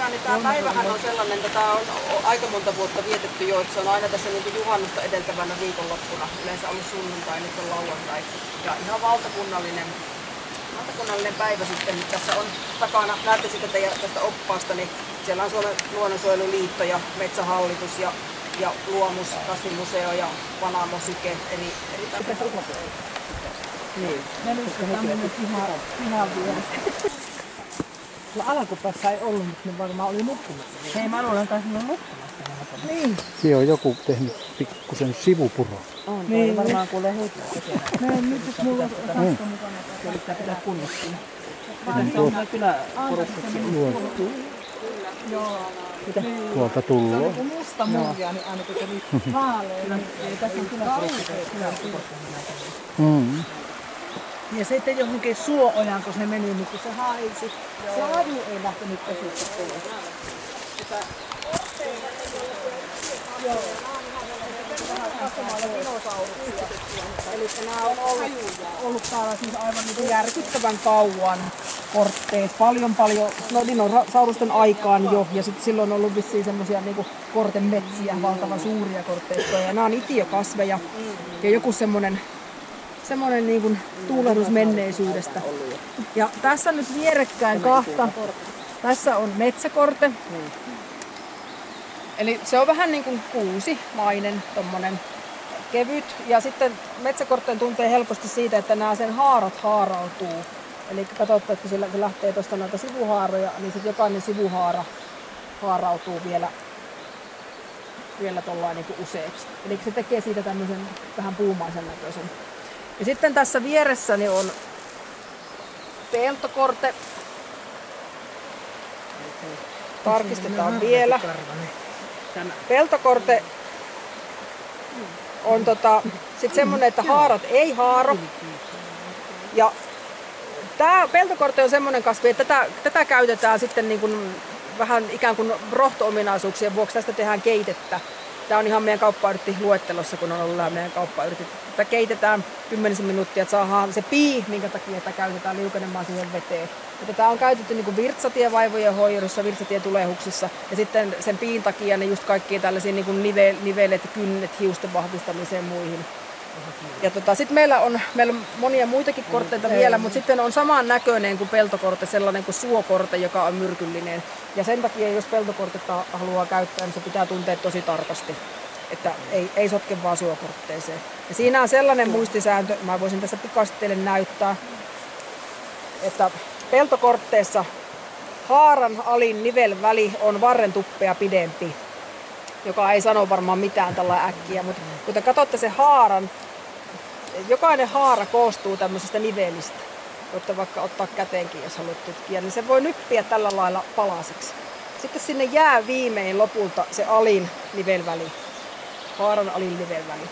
niin tämä päivähän on sellainen, että tämä on aika monta vuotta vietetty jo, että se on aina tässä niin juhannusta edeltävänä viikonloppuna. Yleensä ollut sunnuntai, nyt on lauantai. Ja ihan valtakunnallinen päivä sitten. Tässä on takana, näette sitä tästä oppaasta, niin siellä on Suomen luonnonsuojeluliitto ja Metsähallitus ja Luomus, Kasvimuseo ja Vanamo, Syke, eri niin. Me lysketään mennä pihaan vieressä. Sulla alkupäässä ei ollut, mutta ne varmaan oli nukkumassa. Hei, mä luulen, että taisi olla nukkumassa. Niin. Siinä on joku tehnyt pikkusen sivupuron. On, niin. Varmaan kuulee heittää tekemään. Näin, nyt jos mulla on taska mukana. Eli pitää pitää kunnostaa. Tässä on kyllä porukkaksi. Joo. Tuolta tullut. Se on joku musta murja, niin aina kun tuli vaaleilla. Eli tässä on kyllä porukkaksi. Ja sitten johonkin suo-ojaan, kun se meni, niin kun se haisi. Se aju ei lähtenyt pesusta pois. Joo. Eli nämä on ollut täällä siis aivan niin järkyttävän kauan kortteissa. Paljon dinosaurusten aikaan jo. Ja sitten silloin on ollut vissiin semmosia niinku kortemetsiä, valtavan suuria kortteistoja. Ja nämä on itiökasveja. Ja joku semmonen niin kuin tuulahdus menneisyydestä. Ja tässä on nyt vierekkäin kahta. Tässä on metsäkorte. Eli se on vähän niin kuin kuusimainen, tommonen kevyt. Ja sitten metsäkortteen tuntee helposti siitä, että nämä sen haarat haarautuu. Eli katsotte, että kun se lähtee tuosta näitä sivuhaaroja, niin sitten jokainen sivuhaara haarautuu vielä tollain niin kuin useaksi. Eli se tekee siitä tämmöisen vähän puumaisen näköisen. Ja sitten tässä vieressäni on peltokorte. Tarkistetaan vielä. Peltokorte on sit semmonen, että haarat ei haaro. Ja tää peltokorte on semmonen kasvi, että tätä käytetään sitten niin kuin vähän ikään kuin rohto-ominaisuuksien vuoksi. Tästä tehdään keitettä. Tämä on ihan meidän kauppayrttiluettelossa, kun on ollut meidän kauppayrtit. Tätä keitetään 10 minuuttia, että saadaan se pii, minkä takia tätä käytetään liukenemaan siihen veteen. Tämä on käytetty niin kuin virtsatievaivojen hoidossa, virtsatietulehuksissa. Ja sitten sen piin takia ne just kaikkia tällaisia niin kuin nivelet, kynnet, hiusten vahvistamiseen ja muihin. Ja sitten meillä on monia muitakin kortteita vielä, mutta sitten on saman näköinen kuin peltokorte, sellainen kuin suokorte, joka on myrkyllinen. Ja sen takia, jos peltokortetta haluaa käyttää, niin se pitää tuntea tosi tarkasti, että ei sotke vaan suokortteeseen. Ja siinä on sellainen muistisääntö, mä voisin tässä pikaisesti teille näyttää, että peltokortteessa haaran alin nivelväli on varrentuppea pidempi, joka ei sano varmaan mitään tällä äkkiä, mutta kun te katsotte se haaran, jokainen haara koostuu tämmöisestä nivelistä. Voitte vaikka ottaa käteenkin, jos haluat tutkia, niin se voi nyppiä tällä lailla palaseksi. Sitten sinne jää viimein lopulta se alin nivelväli, haaran alin nivelväli.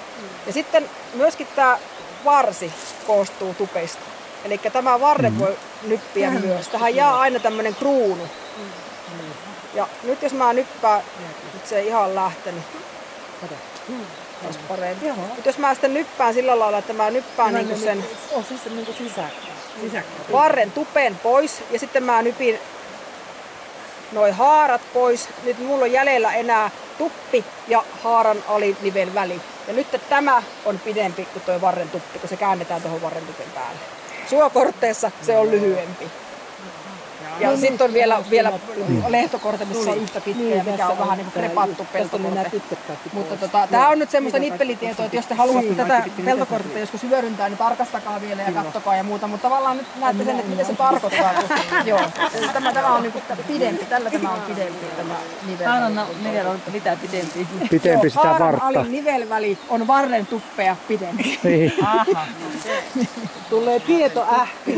Ja sitten myöskin tämä varsi koostuu tupeista. Eli tämä varre voi nyppiä myös. Tähän jää aina tämmöinen kruunu. Ja nyt jos mä nyppään, nyt se ei ihan lähtenyt. Olisi parempi. Mutta jos mä sitten nyppään sillä lailla, että mä nyppään niinku sen varren tupen pois ja sitten mä nypin noi haarat pois. Nyt mulla on jäljellä enää tuppi ja haaran alinivel väli. Ja nyt tämä on pidempi kuin tuo varren tuppi, kun se käännetään tuohon varren tupen päälle. Suokortteessa se on lyhyempi. Ja sitten on vielä lehtokorte, missä on yhtä pitkä ja mikä on vähän niin kuin krepattu peltokorte. Mutta tämä on nyt semmoista nippelitietoa, että jos te haluatte tätä peltokortetta joskus hyödyntää, niin tarkastakaa vielä ja katsokaa ja muuta. Mutta tavallaan nyt näette sen, että mitä se tarkoittaa. Joo, tämä on niinku pidempi, tällä tämä on pidempi tämä nivel. Haaran nivel on mitä pidempi. Pitempi sitä vartta. Haaran alin nivelväli on varren tuppea pidempi. Aha. Tulee tieto ähti.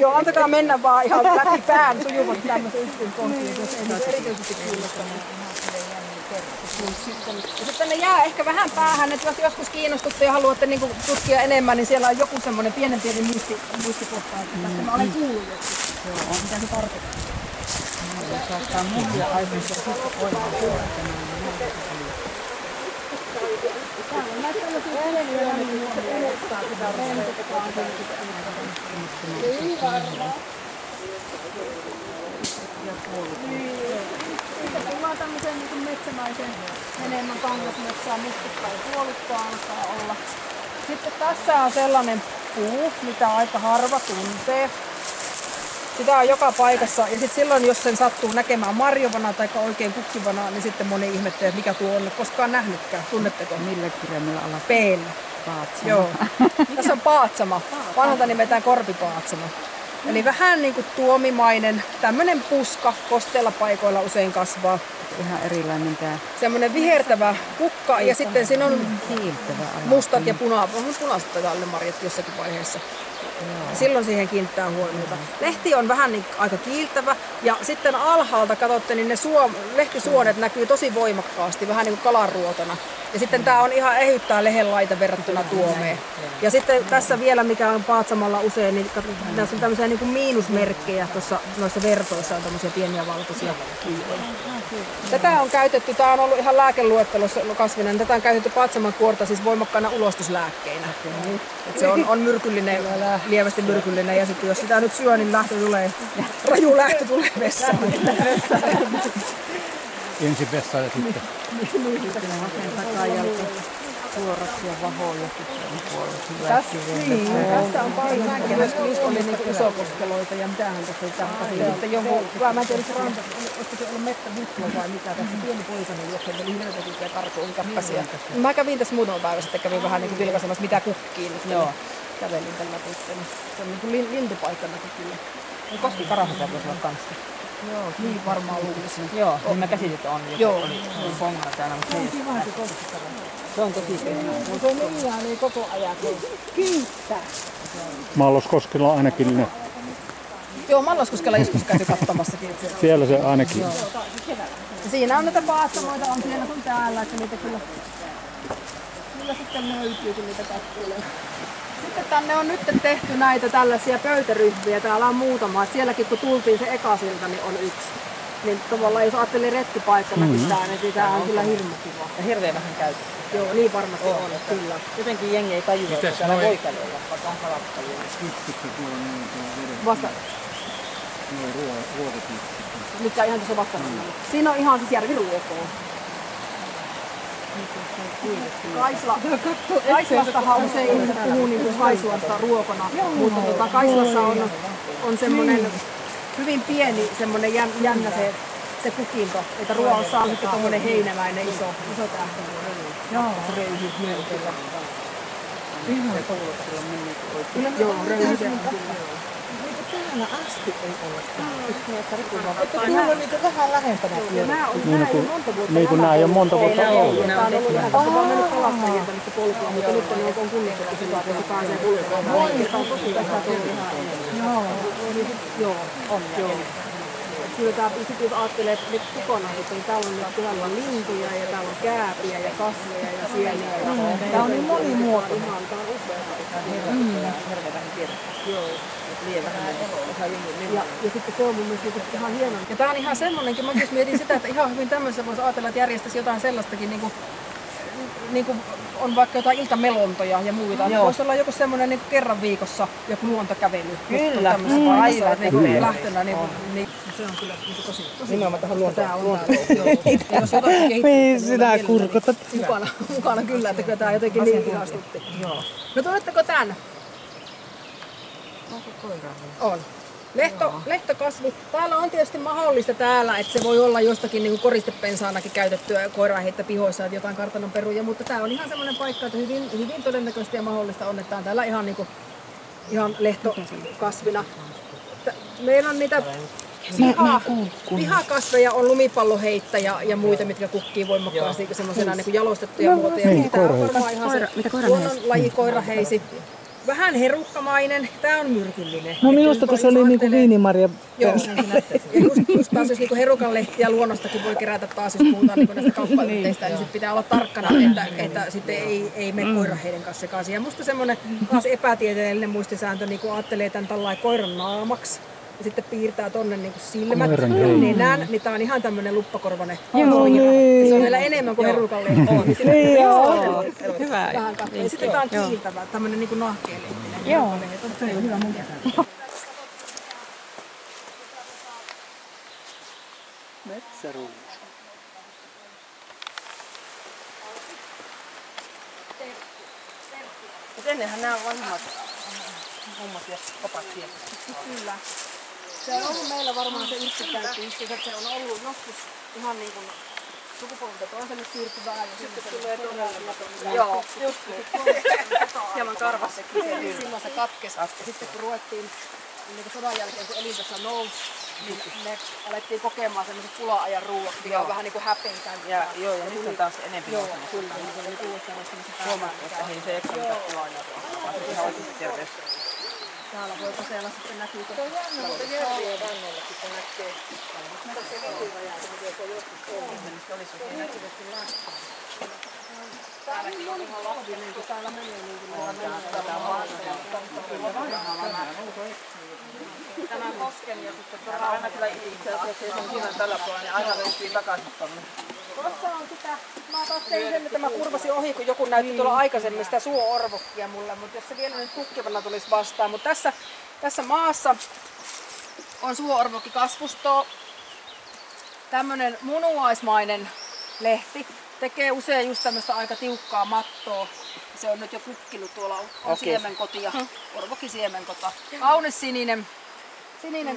Joo, antakaa mennä vaan ihan läpi pään sujuvasti tämmöisen yksityiskohtiin, jos ei nyt erityisesti kiinnosta. Ja sitten ne jää ehkä vähän päähän, että jos joskus kiinnostutte ja haluatte niinku tutkia enemmän, niin siellä on joku semmoinen pieni muistikohta, että tästä mä olen kuullut joskus. Joo, mitä se tarkoittaa. Saattaa muhia aivan se voimaan suorittamaan. Täällä on näitä tällaisia pieniä, niin se pelottaa sitä rentotetaan. Ei varmaan. kyllä puolittu. Sitten tullaan tämmöiseen niin metsämäiseen enemmän kangasmetsään, mustikka ja puolikkoa alkaa olla. Sitten tässä on sellainen puu, mitä aika harva tuntee. Sitä on joka paikassa ja sitten silloin, jos sen sattuu näkemään marjovana tai oikein kukkivana, niin sitten moni ihmettelee, että mikä tuo on. Koskaan nähnytkään. Tunnetteko? Millä kirjaimella alla? Peellä. Paatsama. Joo. Tässä on paatsama. Vanhalta nimetään korpipaatsama. Eli vähän niin kuin tuomimainen, tämmöinen puska, kosteilla paikoilla usein kasvaa. Ihan erilainen tää. Semmoinen vihertävä kukka ja sitten siinä on Kiiltävä ala. mustat ja punaiset tälle marjat jossakin vaiheessa. Silloin siihen kiinnittää huomiota. Lehti on vähän niin aika kiiltävä ja sitten alhaalta katsotte, niin ne lehtisuonet näkyy tosi voimakkaasti, vähän niin kuin kalanruotona. Ja sitten tää on ihan ehyttää lehenlaita verrattuna tuomeen. Ja sitten tässä vielä, mikä on paatsamalla usein, niin tässä on tämmöisiä niin kuin miinusmerkkejä tuossa noissa vertoissa on tämmöisiä pieniä valkoisia kiiloja. Tätä on käytetty, tää on ollut ihan lääkeluettelossa kasvina, niin tätä on käytetty paatsaman kuorta siis voimakkaana ulostuslääkkeinä. Et se on myrkyllinen, lievästi myrkyllinen ja sitten jos sitä nyt syö, niin raju lähtö tulee vessaan. Ensin vessa ja sitten. Takajalta suorat ja vahoja sitten Tässä on paljon näkee, just oli niin isokoskeloita ja mitähän tässä oli tahtaisi. Ja sitten joku, mä en tiedä, olisiko se ollut mettävutlo vai mitä, tässä pieni poikainen juoksenteli hirveästi ja karkuun kappasia. Mä kävin tässä muutama päivä sitten, kävin vähän niin kuin vilkaisemassa mitä kukkii nyt. Joo. Kävelin tällä sitten. Se on niin kuin lintupaikka näkyy kyllä. Koskikarahoja voisi olla kanssa. Joo, niin varmaan luulisin. Joo, niin mä käsitin, että on. Joo. Oli pongana täällä, mutta se on tosi pehmeä. Se on niin koko ajan. Kiittää. Malloskoskella on ainakin ne. Joo, Malloskoskella joskus käyty katsomassakin. Siellä se ainakin. Siinä on näitä paatsamoita, on siellä sun täällä, että niitä kyllä sitten löytyy, kun niitä katselee. Sitten tänne on nyt tehty näitä tällaisia pöytäryhmiä, täällä on muutama. Et sielläkin kun tultiin se eka silta, niin on yksi. Niin tavallaan jos ajattelee retkipaikkanakin tää, niin tää on kyllä hirmu kiva. Ja hirveän vähän käytetty. Joo, niin varmasti on, kyllä. Jotenkin jengi ei tajua, että täällä voi kävellä, vaikka on kalattajia. Vasta. Mitkä ihan tuossa vastaanalla. Siinä on ihan siis järviruokoa. Kaislastahan usein ihmiset puhuu niin kuin Kaisuasta ruokona, mutta Kaislassa on semmoinen hyvin pieni semmoinen jännä se kukinto, että ruoassa on sitten tommoinen heinäläinen iso tähti. Joo, röyhy myöntellä. Ihan kouluksella mennyt oikein. Joo, röyhy kyllä. Täällä asti ei ole että kyllä on niitä vähän lähempänä vielä. Niin kuin nämä ei ole monta vuotta ollut. Tämä on ollut vähän tässä vaan mennyt kalastajien tämmöistä polkua, mutta nyt on kunnistettu sitä, että se pääsee kulkemaan. Tämä on tosi tässä tullut ihan Joo, on. Kyllä tämä, jos ajattelee nyt kokonaan, niin täällä on nyt lintuja ja täällä on kääpiä ja kasveja ja sieniä. Tämä on niin monimuotoinen. Tämä on upeaa. Joo. Ja sitten se on mun mielestä ihan hienoa. Ja tää on ihan semmonenkin, mä mietin sitä, että ihan hyvin tämmöisessä voisi ajatella, että järjestäisi jotain sellaistakin, niin kuin on vaikka jotain iltamelontoja ja muita. Voisi olla joku semmoinen niin kerran viikossa joku luontokävely. Kyllä, aivan. Niin lähtönä, niin se on kyllä tosi nimenomaan tähän luontoon. Niin, sinä kurkotat. Mukana kyllä, että kyllä tää jotenkin niin ihastutti. No tunnetteko tän? Onko koiraa? On. Lehtokasvi. Täällä on tietysti mahdollista täällä, että se voi olla jostakin niin koristepensaanakin käytettyä koiraanheittä pihoissa, että jotain kartanonperuja, mutta tää on ihan semmoinen paikka, että hyvin todennäköisesti ja mahdollista on, että tää on täällä ihan, niin kuin, ihan lehtokasvina. Meillä on niitä pihakasveja, on lumipalloheittä ja muita, mitkä kukkii voimakkaasti semmoisena niin jalostettuja muotoja. Tää on varmaan ihan se luonnonlaji koiraheisi. Vähän herukkamainen. Tää on myrkyllinen. No minusta kun se oli niinku viinimarja. Joo. Ja just taas jos niinku herukanlehtiä luonnostakin voi kerätä taas, jos puhutaan niinku näistä kauppayhteistä, niin sit pitää olla tarkkana, että sitten ei mene koiraheiden kanssa sekaisin. Ja musta semmonen taas epätieteellinen muistisääntö, niin kun ajattelee tän tällainen koiran naamaksi, ja sitten piirtää tonne niinku silmät, nenän, niin tää on ihan tämmönen luppakorvainen. Niin. Se on vielä enemmän kuin herukanlehti. Joo. Hyvä. Ja sitten tää on kiiltävä, tämmönen niinku nahkeelehti. Joo. Se on hyvä mun Metsäruusu. Mutta ennenhän nämä vanhemmat hommat ja opat siellä. Kyllä. Se on ollut meillä varmaan se yrttikäyttö, että se on ollut joskus ihan niin kuin sukupolvelta toiselle siirtyvää ja sitten tulee todella. Joo, just niin. Hieman karvassekin se silloin se katkesi. Ja sitten kun ruvettiin niin kuin sodan jälkeen, kun elintaso nousi, niin me alettiin kokemaan sellaiset pula-ajan ruuat, mikä on vähän niin kuin häpeenkäyttöä. Ja nyt on taas enemmän nousemassa. Kyllä, niin se oli kuulostaa semmoisen Huomaat, että ei se ekstra mitään pula-ajaa ruokaa, vaan se ihan oikeasti terveys. Täällä voi koseilla sitten näkyy. Se on jännä, mutta järvien rannoillakin se näkee. Se olisi oikein näkyvästi laskea. Täälläkin on ihan lahvinen, kun täällä menee niin kuin meillä menee. Tämä kosken ja sitten Aina kyllä itse asiassa, jos on siinä tällä puolella, niin aina löytyy takaisin tonne. Tuossa on sitä, mä taas tein sen, että mä kurvasin ohi, kun joku näytti tuolla aikaisemmin sitä suo-orvokkia mulle, mutta jos se vielä nyt tukkivana tulisi vastaan. Mutta tässä maassa on suo-orvokki kasvustoa, tämmönen munuaismainen lehti. Tekee usein just tämmöistä aika tiukkaa mattoa. Se on nyt jo kukkinut, tuolla on siemenkotia, orvokisiemenkota. Kaunis sininen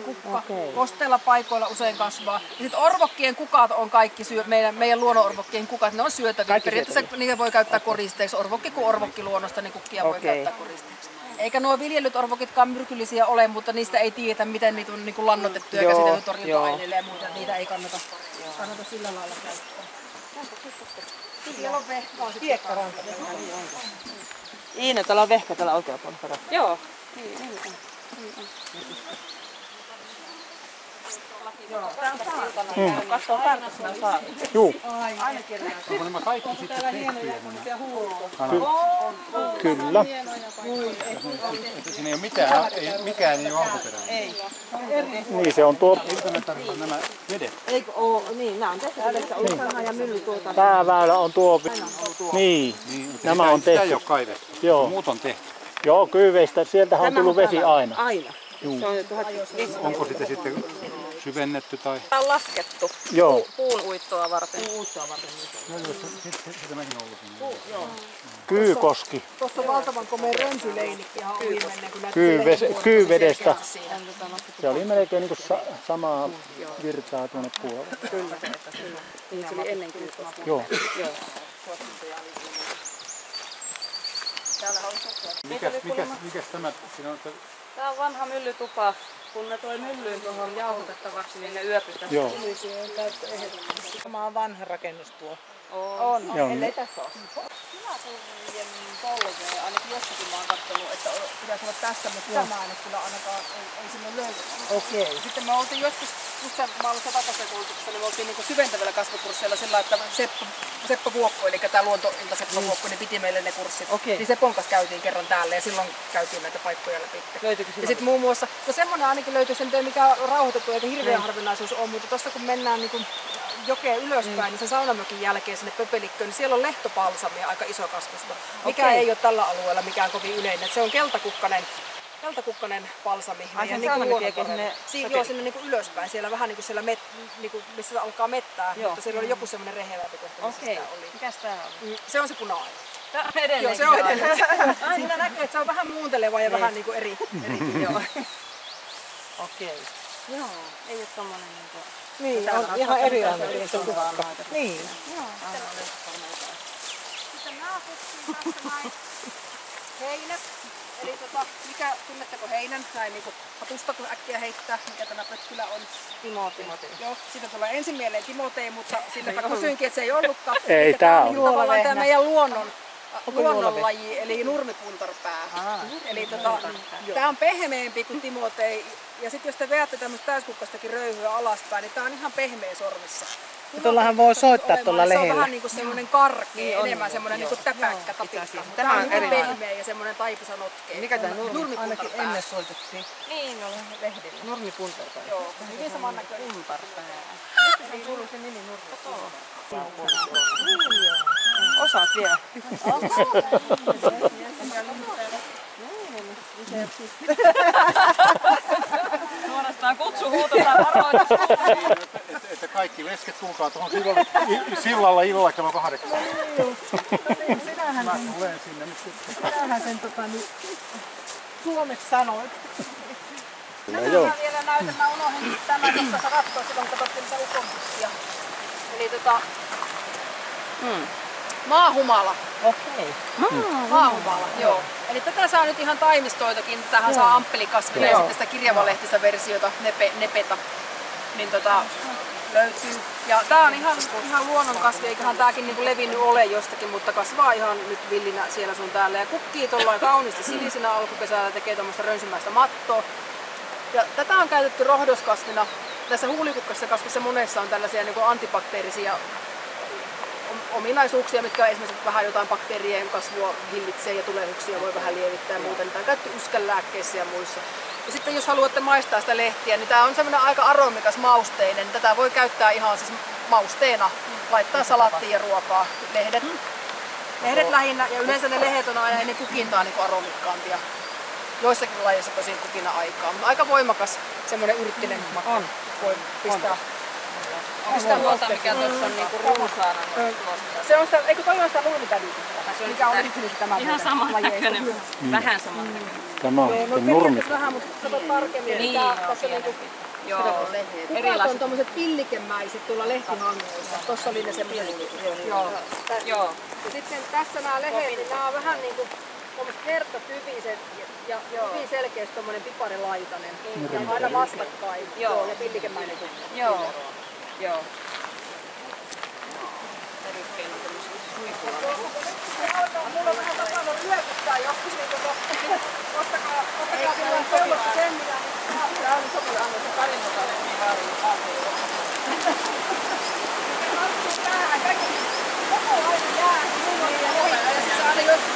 kukka, kosteilla paikoilla usein kasvaa. Ja sitten orvokkien kukat on kaikki, meidän luonnonorvokkien kukat, ne on syötäviä. Periaatteessa niitä voi käyttää koristeeksi. Orvokki kuin orvokki luonnosta, niin kukkia voi käyttää koristeeksi. Eikä nuo viljelyt orvokitkaan myrkyllisiä ole, mutta niistä ei tiedetä, miten niitä on niin lannoitettu ja käsitelty torjunta-aineille ja muuta. Niitä ei kannata sillä lailla käyttää. Siellä on vehkaa sitten. Hiekkaranta. Iina, täällä on vehkä täällä oikealla puolella. Joo. Katsotaan tarkastaa saa. Juu. Onko nämä kaikki sitten tehtyjä? Kyllä. Että siinä ei ole mitään, mikään ei ole alkuperäinen. Ei. Niin se on tuo. Miltä me tarvitaan nämä vedet? Eikö oo? Niin, nämä on tehty tästä Ulsana ja Myllytuota. Tää väylä on tuo. Niin. Nämä on Sitä ei tehty. ole kaivettu. Joo. Muut on tehty. Joo, kyyveistä. Sieltähän on tullut vesi aina. Aina. Juu. Se on jo 1500. Onko sitä sitten syvennetty tai? Tämä on laskettu Joo. puun uittoa varten. No joo, sitä mäkin ollut. Kyykoski. Tuossa on valtavan komea rönsyleinikki ihan ohi menneen, kun näitä Kyyvedestä. Se oli melkein niin kuin samaa virtaa tuonne puolelle. Niin se oli ennen kyykosta. Joo. Mikäs tämä siinä on? Tämä on vanha myllytupa. Kun ne toi myllyyn tuohon jauhotettavaksi, niin ne yöpytä. Joo. Tämä on vanha rakennus tuo. On. Joo. Ellei tässä ole. Kyläkunnien polvea, ainakin jossakin mä oon katsonut, että pitäisi olla tässä, mutta tämä ei kyllä ainakaan ei sinne löydy. Okei. Sitten me oltiin joskus, just sen, mä olin satakastekoulutuksessa, niin me oltiin niin syventävällä kasvukursseilla sillä, että Seppo Vuokko, eli tämä luontoilta Seppo Vuokko, niin piti meille ne kurssit. Okei. Niin Sepon kanssa käytiin kerran täällä ja silloin käytiin näitä paikkoja läpi. Löytyykö Ja sitten muun muassa, no semmoinen ainakin löytyy, se nyt ei mikään rauhoitettu eikä hirveän harvinaisuus ole, mutta tuosta kun mennään niin kuin jokea ylöspäin, niin sen Saunamökin jälkeen sinne Pöpelikköön, niin siellä on lehtopalsamia aika iso kasvusto, mikä ei ole tällä alueella mikään kovin yleinen. Se on keltakukkanen palsami. Ai sen niin Saunamökiäkin sinne joo, sinne niin kuin ylöspäin. Siellä vähän niin kuin siellä, niin kuin, missä se alkaa mettää, Joo. mutta siellä oli joku semmoinen rehevämpi kohta, missä Okei. sitä oli. Mikäs tää on? Se on se punainen. Tää on edelleen. Joo, se on edelleen. Siinä näkyy, että se on vähän muunteleva ja vähän niin kuin eri. Joo. Okei. Joo. Ei oo tommonen niinku. Niin, Täällä on ihan erilainen. se kukka. Niin. Sitten nämä kutsuu tässä näin. Heinä. Eli tunnetteko heinän? Näin niin kuin hatusta kun äkkiä heittää, mikä tämä pötkylä on. Timotei. Joo, siitä tulee ensin mieleen Timotei, mutta silläpä kysyinkin, että se ei ollutkaan. Ei, Eli tää on on. niin tavallaan tämä meidän luonnonlaji, eli nurmipuntarpää. Eli tämä on pehmeämpi kuin Timotei. Ja sitten jos te veätte tämmöistä täyskukkastakin röyhyä alaspäin, niin tämä on ihan pehmeä sormissa. Tuollahan voi soittaa tuolla Se on lehdellä. vähän niinku semmoinen karkea, enemmän semmoinen niinku täpäkkä, tapikka. Tämä on hyvin pehmeä ja semmoinen taipisa notkea. Mikä tää ainakin nurmipuntarpää? ennen soitettiin. Niin, oli lehdillä. Nurmipuntarpää. Joo, hyvin samannäköinen. Puntarpää. Mistä se kuuluu se nimi nurmipuntarpää? Osaat vielä. Suorastaan kutsuhuuto tai varoitus. Että kaikki lesket tulkaa tuohon sillalla illalla kello 8. Sinähän sen suomeksi sanoit. Joo. Vielä näytän, mä unohdin tämän tuossa katsoa silloin, kun katsottiin niitä ukonpussia. Eli maahumala. Okei. Maahumala, joo. Eli tätä saa nyt ihan taimistoitakin. Tähän saa amppelikasvia ja sitten sitä kirjavalehtistä versiota, nepeta. Niin löytyy. Ja tää on ihan luonnonkasvi, eiköhän tääkin niinku levinnyt ole jostakin, mutta kasvaa ihan nyt villinä siellä sun täällä. Ja kukkii tuollain kauniisti sinisinä alkukesällä, tekee tommoista rönsymäistä mattoa. Ja tätä on käytetty rohdoskasvina. Tässä huulikukkassa kasvissa monessa on tällaisia niin kuin antibakteerisia ominaisuuksia, mitkä esimerkiksi vähän jotain bakteerien kasvua hillitsee ja tulehduksia voi vähän lievittää ja muuta. Niitä on käytetty yskänlääkkeissä ja muissa. Ja sitten jos haluatte maistaa sitä lehtiä, niin tämä on semmoinen aika aromikas mausteinen. Tätä voi käyttää ihan siis mausteena, laittaa salaattiin ja ruokaa. Lehdet lähinnä, ja yleensä ne lehdet on aina ennen kukintaa niin kuin aromikkaampia. Joissakin lajeissa tosin kukina aikaa, mutta aika voimakas semmoinen yrttinen maku voi pistää. Pistää tuolta, mikä tuossa on niinku runsaana. Se on sitä, eikö toi ole sitä luumitädytystä? Mikä on yhtynyt tämän ihan saman näköinen, vähän saman näköinen. Tämä on nurmi. Vähän, mutta kato tarkemmin. Niin, tässä niinku joo, kukat on tommoset pillikemäiset tuolla lehtihangoissa. Tossa oli ne se pilli. Joo. Ja sitten tässä nämä lehet, niin nämä on vähän niinku tommoset herttatypiset ja hyvin selkeästi tommonen piparilaitainen. Ja aina vastakkain. Joo. Ja pillikemäinen kukka. Joo. Mulla on vähän tapana ryökyttää joskus, niin ottakaa silloin sellaista sen, mitä tää on sopiva anna se karinnotainen niin haariin. Tarttuu tähän, kaikki koko aina jää, mulla on vielä ohjaa ja sit saa aina joskus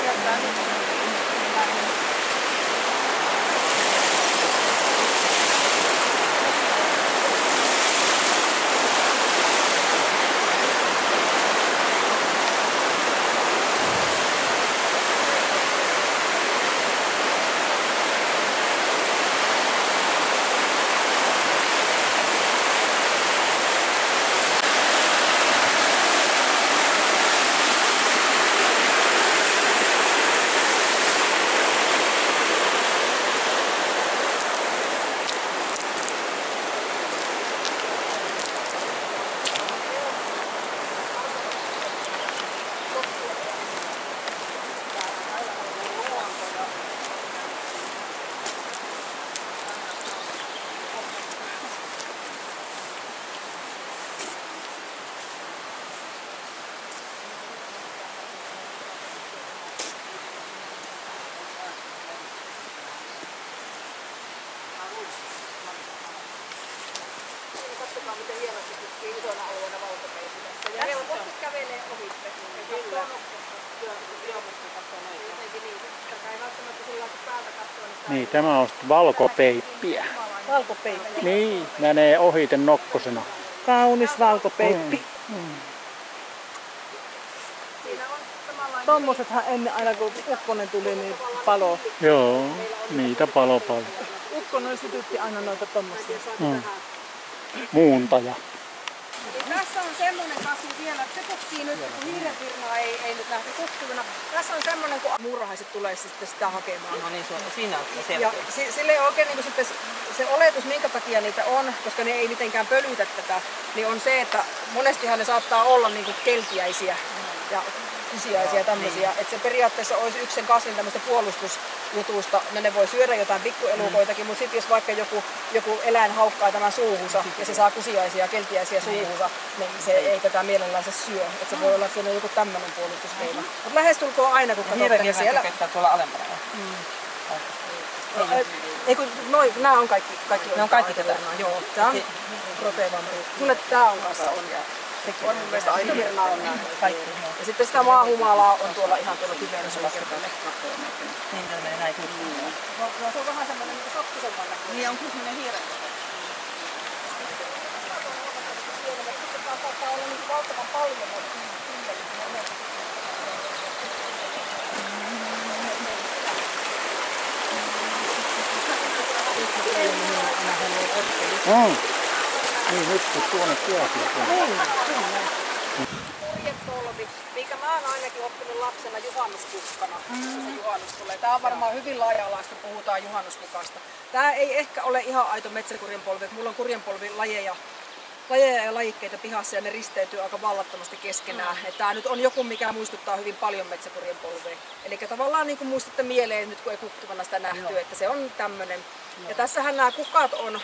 kertaa nyt. Katsotaan miten hienosti tutkii isona alueena valkopeisi tässä. Ja helposti kävelee ohitte. Tätä ei välttämättä sillä lailla päältä katsoa. Niin, tämä on sitten valkopeippiä. Valkopeippi. Niin, menee ohite nokkosena. Kaunis valkopeippi. Tommosethan ennen aina kun ukkonen tuli, niin palo. Joo, niitä palo paljon. Ukkonen sytytti aina noita tommosia. Muuntaja. Tässä on semmoinen kasvi vielä, että se kukkii nyt, kun hiirenvirna ei nyt lähde kukkivana. Tässä on semmoinen, kun muurahaiset tulee sitten sitä hakemaan. No niin, siinä on se. Ja sille ei oikein niin sitten se oletus, minkä takia niitä on, koska ne ei mitenkään pölytä tätä, niin on se, että monestihan ne saattaa olla niin kuin keltiäisiä ja kusiaisia tämmöisiä. Että se periaatteessa olisi yksi sen kasvin tämmöistä puolustusjutusta. No ne voi syödä jotain pikkuelukoitakin, mutta sitten jos vaikka joku eläin haukkaa tämän suuhunsa ja se saa kusiaisia ja keltiäisiä suuhunsa, niin se ei tätä mielellänsä syö. Että se voi olla, että siinä on joku tämmöinen puolustuskeino. Mutta lähestulkoon aina, kun katsotte, niin siellä... tuolla alempana. Nämä on kaikki ne on kaikki tätä. Joo, tämä on protevampi. Kyllä tämä on kanssa on. On mun mielestä aina virna on nämä kaikki. Ja sitten sitä maahumalaa on tuolla ihan tuolla tyveen suokertalle. Niin, se menee näin. No se on vähän semmoinen niin sottisemman näköinen. Niin on kuin semmoinen hiiren. Sitten taas saattaa olla niin valtavan paljon näitä kymmeniä. Niin, nyt kun tuonne tiakin. Purjepolvi, minkä mä oon ainakin oppinut lapsena juhannuskukkana, se juhannus tulee. Tää on varmaan hyvin laaja-alaista, puhutaan juhannuskukasta. Tää ei ehkä ole ihan aito metsäkurjenpolvi, mulla on kurjenpolvilajeja ja lajikkeita pihassa ja ne risteytyy aika vallattomasti keskenään. Tää nyt on joku, mikä muistuttaa hyvin paljon metsäkurjenpolvea. Eli tavallaan niin kuin muistatte mieleen nyt, kun ei kukkivana sitä nähty, että se on tämmönen. Ja tässähän nämä kukat on,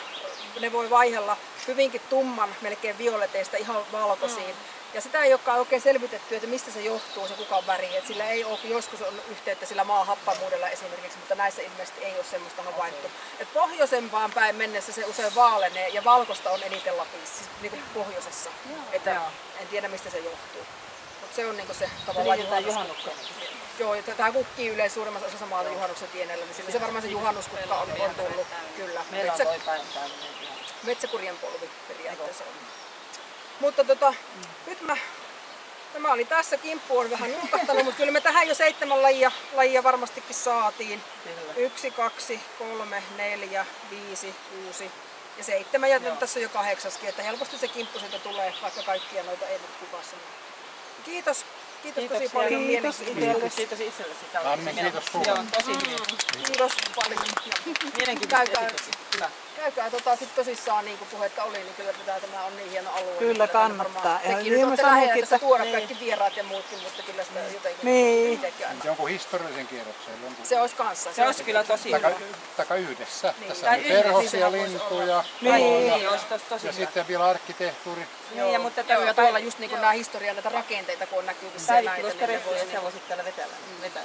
ne voi vaihella hyvinkin tumman, melkein violeteista ihan valkoisiin. Ja sitä ei olekaan oikein selvitetty, että mistä se johtuu se kukan väri. Et sillä ei ole, joskus on yhteyttä sillä maan happamuudella esimerkiksi, mutta näissä ilmeisesti ei ole semmoista havaittu. Et pohjoisempaan päin mennessä se usein vaalenee ja valkoista on eniten Lapissa, siis niin kuin pohjoisessa. Että en tiedä mistä se johtuu. Mutta se on niin se tavallaan juhannuskukka. Joo, tämä kukkii yleensä suurimmassa osassa maata juhannuksen tienellä, niin sillä se varmaan se juhannuskukka on tullut. Kyllä. Metsäkurjenpolvi periaatteessa on. Mutta nyt tämä oli tässä, kimppu on vähän nurkahtanut, mutta kyllä me tähän jo 7 lajia varmastikin saatiin. 1, 2, 3, 4, 5, 6 ja 7 ja tässä on jo 8, että helposti se kimppu siitä tulee, vaikka kaikkia noita ei nyt kukassa. Kiitos tosi paljon mielenkiintoista. Kiitos itsellesi. Anne, kiitos sulle. Joo, tosi hyvä. Kiitos paljon. Mielenkiintoista esitys. Hyvä. Käykää sit tosissaan, niin kuin puhetta oli, niin kyllä tämä on niin hieno alue. Kyllä kannattaa. Tekin nyt olette lähellä tässä tuoda kaikki vieraat ja muutkin, mutta kyllä sitä jotenkin itsekin aina. Jonkun historiallisen kierroksen. Se olisi kanssa. Se olisi kyllä tosi hyvä. Taka yhdessä. Niin. Tässä on perhosia, lintuja. Niin, olisi tosi ja hyvä. sitten vielä arkkitehtuuri. Niin, mutta ja tuolla just niin kuin nämä historian näitä rakenteita, kun on näkyvissä näitä. Päivittävyysperiaatteessa voisit täällä vetää.